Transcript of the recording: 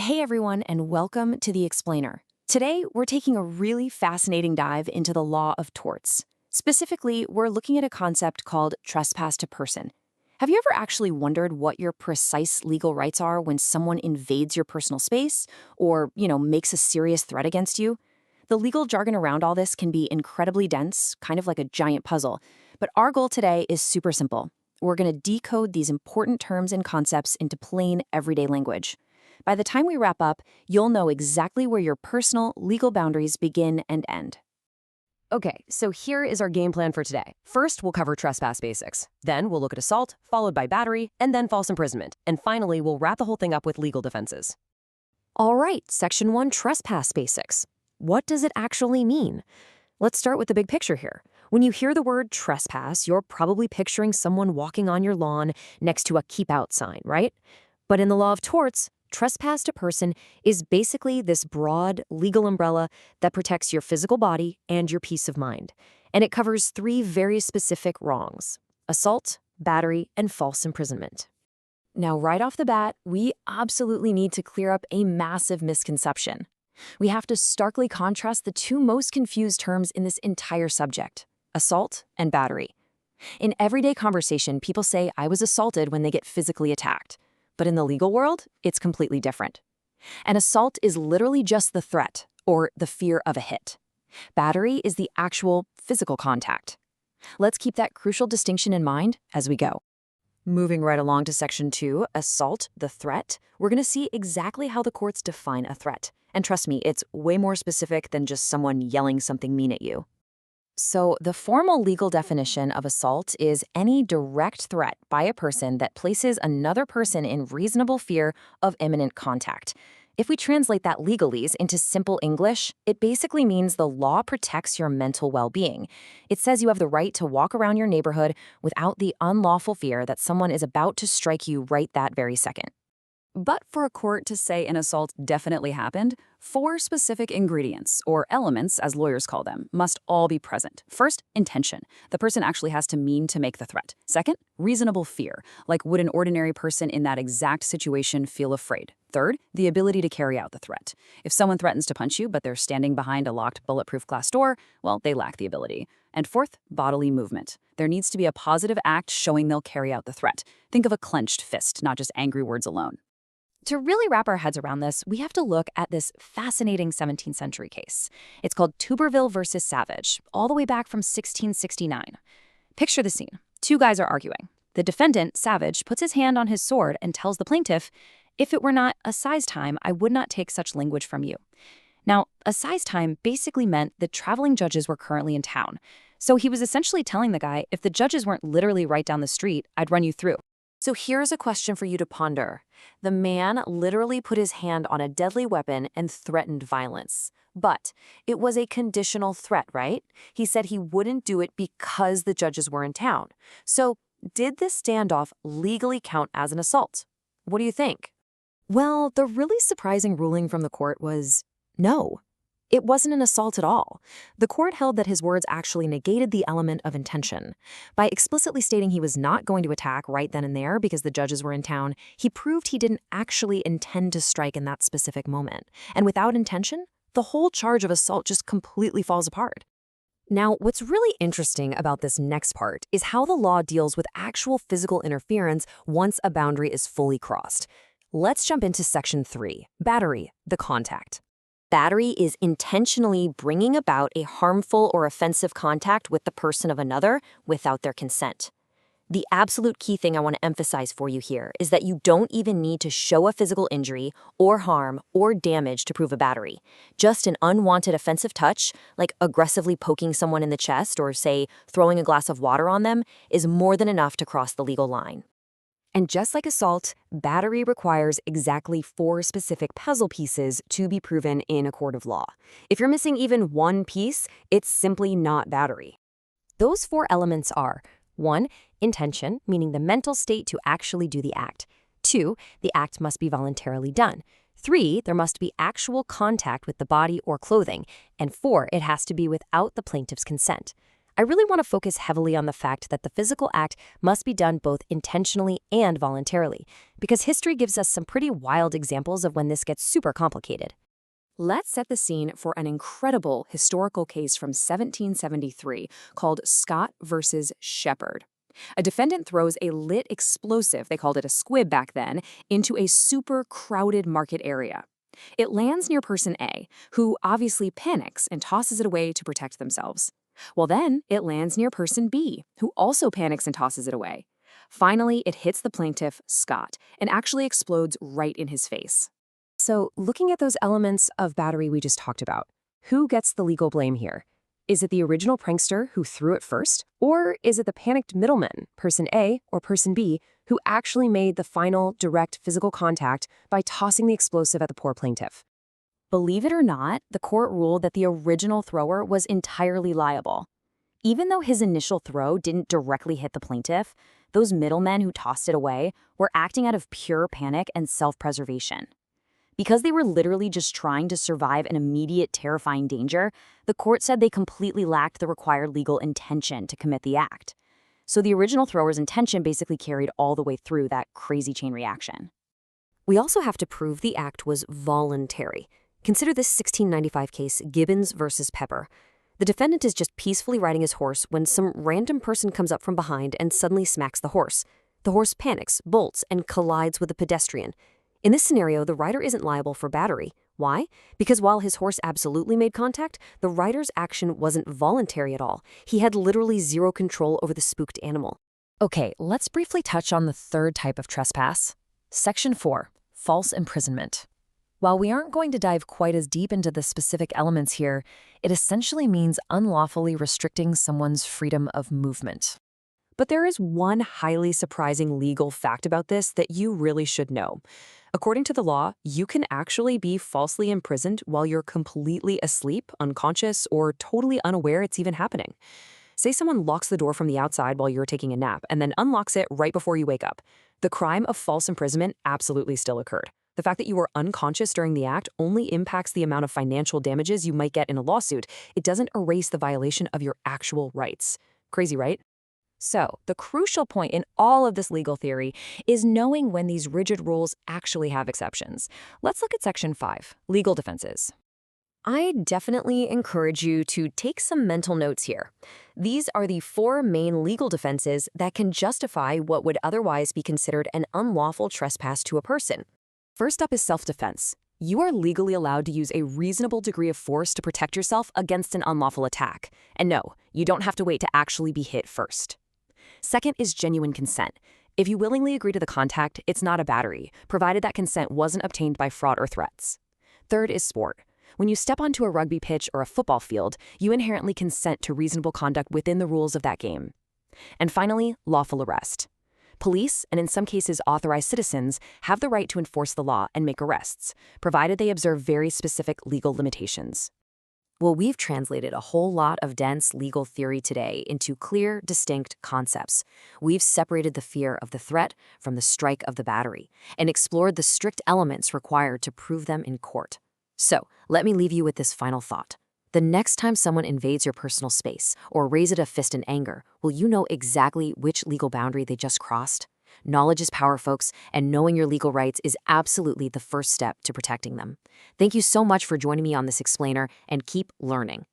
Hey everyone, and welcome to The Explainer. Today, we're taking a really fascinating dive into the law of torts. Specifically, we're looking at a concept called trespass to person. Have you ever actually wondered what your precise legal rights are when someone invades your personal space or, makes a serious threat against you? The legal jargon around all this can be incredibly dense, kind of like a giant puzzle. But our goal today is super simple. We're going to decode these important terms and concepts into plain, everyday language. By the time we wrap up, you'll know exactly where your personal, legal boundaries begin and end. Okay, so here is our game plan for today. First, we'll cover trespass basics. Then we'll look at assault, followed by battery, and then false imprisonment. And finally, we'll wrap the whole thing up with legal defenses. All right, Section 1, trespass basics. What does it actually mean? Let's start with the big picture here. When you hear the word trespass, you're probably picturing someone walking on your lawn next to a keep out sign, right? But in the law of torts, trespass to person is basically this broad legal umbrella that protects your physical body and your peace of mind. And it covers three very specific wrongs: assault, battery, and false imprisonment. Now, right off the bat, we absolutely need to clear up a massive misconception. We have to starkly contrast the two most confused terms in this entire subject: assault and battery. In everyday conversation, people say, "I was assaulted," when they get physically attacked. But in the legal world, it's completely different. An assault is literally just the threat, or the fear of a hit. Battery is the actual physical contact. Let's keep that crucial distinction in mind as we go. Moving right along to Section 2, assault, the threat, we're going to see exactly how the courts define a threat. And trust me, it's way more specific than just someone yelling something mean at you. So the formal legal definition of assault is any direct threat by a person that places another person in reasonable fear of imminent contact. If we translate that legalese into simple English, it basically means the law protects your mental well-being. It says you have the right to walk around your neighborhood without the unlawful fear that someone is about to strike you right that very second. But for a court to say an assault definitely happened, 4 specific ingredients, or elements as lawyers call them, must all be present. First, intention. The person actually has to mean to make the threat. Second, reasonable fear. Like, would an ordinary person in that exact situation feel afraid? Third, the ability to carry out the threat. If someone threatens to punch you, but they're standing behind a locked bulletproof glass door, well, they lack the ability. And fourth, bodily movement. There needs to be a positive act showing they'll carry out the threat. Think of a clenched fist, not just angry words alone. To really wrap our heads around this, we have to look at this fascinating 17th century case. It's called Tuberville versus Savage, all the way back from 1669. Picture the scene. 2 guys are arguing. The defendant, Savage, puts his hand on his sword and tells the plaintiff, "If it were not assize time, I would not take such language from you." Now, assize time basically meant that traveling judges were currently in town. So he was essentially telling the guy, if the judges weren't literally right down the street, I'd run you through. So here's a question for you to ponder. The man literally put his hand on a deadly weapon and threatened violence. But it was a conditional threat, right? He said he wouldn't do it because the judges were in town. So did this standoff legally count as an assault? What do you think? Well, the really surprising ruling from the court was no. It wasn't an assault at all. The court held that his words actually negated the element of intention. By explicitly stating he was not going to attack right then and there because the judges were in town, he proved he didn't actually intend to strike in that specific moment. And without intention, the whole charge of assault just completely falls apart. Now, what's really interesting about this next part is how the law deals with actual physical interference once a boundary is fully crossed. Let's jump into Section 3, battery, the contact. Battery is intentionally bringing about a harmful or offensive contact with the person of another without their consent. The absolute key thing I want to emphasize for you here is that you don't even need to show a physical injury or harm or damage to prove a battery. Just an unwanted offensive touch, like aggressively poking someone in the chest or, say, throwing a glass of water on them, is more than enough to cross the legal line. And just like assault, battery requires exactly 4 specific puzzle pieces to be proven in a court of law. If you're missing even one piece, it's simply not battery. Those 4 elements are: 1, intention, meaning the mental state to actually do the act. 2, the act must be voluntarily done. 3, there must be actual contact with the body or clothing. And 4, it has to be without the plaintiff's consent. I really want to focus heavily on the fact that the physical act must be done both intentionally and voluntarily, because history gives us some pretty wild examples of when this gets super complicated. Let's set the scene for an incredible historical case from 1773 called Scott versus Shepherd. A defendant throws a lit explosive, they called it a squib back then, into a super crowded market area. It lands near person A, who obviously panics and tosses it away to protect themselves. Well, then it lands near person B, who also panics and tosses it away. Finally, it hits the plaintiff, Scott, and actually explodes right in his face. So, looking at those elements of battery we just talked about, who gets the legal blame here? Is it the original prankster who threw it first? Or is it the panicked middleman, person A or person B, who actually made the final direct physical contact by tossing the explosive at the poor plaintiff? Believe it or not, the court ruled that the original thrower was entirely liable. Even though his initial throw didn't directly hit the plaintiff, those middlemen who tossed it away were acting out of pure panic and self-preservation. Because they were literally just trying to survive an immediate, terrifying danger, the court said they completely lacked the required legal intention to commit the act. So the original thrower's intention basically carried all the way through that crazy chain reaction. We also have to prove the act was voluntary. Consider this 1695 case, Gibbons versus Pepper. The defendant is just peacefully riding his horse when some random person comes up from behind and suddenly smacks the horse. The horse panics, bolts, and collides with a pedestrian. In this scenario, the rider isn't liable for battery. Why? Because while his horse absolutely made contact, the rider's action wasn't voluntary at all. He had literally zero control over the spooked animal. Okay, let's briefly touch on the third type of trespass. Section 4, false imprisonment. While we aren't going to dive quite as deep into the specific elements here, it essentially means unlawfully restricting someone's freedom of movement. But there is one highly surprising legal fact about this that you really should know. According to the law, you can actually be falsely imprisoned while you're completely asleep, unconscious, or totally unaware it's even happening. Say someone locks the door from the outside while you're taking a nap and then unlocks it right before you wake up. The crime of false imprisonment absolutely still occurred. The fact that you were unconscious during the act only impacts the amount of financial damages you might get in a lawsuit. It doesn't erase the violation of your actual rights. Crazy, right? So, the crucial point in all of this legal theory is knowing when these rigid rules actually have exceptions. Let's look at Section 5, legal defenses. I definitely encourage you to take some mental notes here. These are the 4 main legal defenses that can justify what would otherwise be considered an unlawful trespass to a person. First up is self-defense. You are legally allowed to use a reasonable degree of force to protect yourself against an unlawful attack. And no, you don't have to wait to actually be hit first. Second is genuine consent. If you willingly agree to the contact, it's not a battery, provided that consent wasn't obtained by fraud or threats. Third is sport. When you step onto a rugby pitch or a football field, you inherently consent to reasonable conduct within the rules of that game. And finally, lawful arrest. Police, and in some cases authorized citizens, have the right to enforce the law and make arrests, provided they observe very specific legal limitations. Well, we've translated a whole lot of dense legal theory today into clear, distinct concepts. We've separated the fear of the threat from the strike of the battery and explored the strict elements required to prove them in court. So, let me leave you with this final thought. The next time someone invades your personal space or raises a fist in anger, will you know exactly which legal boundary they just crossed? Knowledge is power, folks, and knowing your legal rights is absolutely the first step to protecting them. Thank you so much for joining me on this explainer, and keep learning.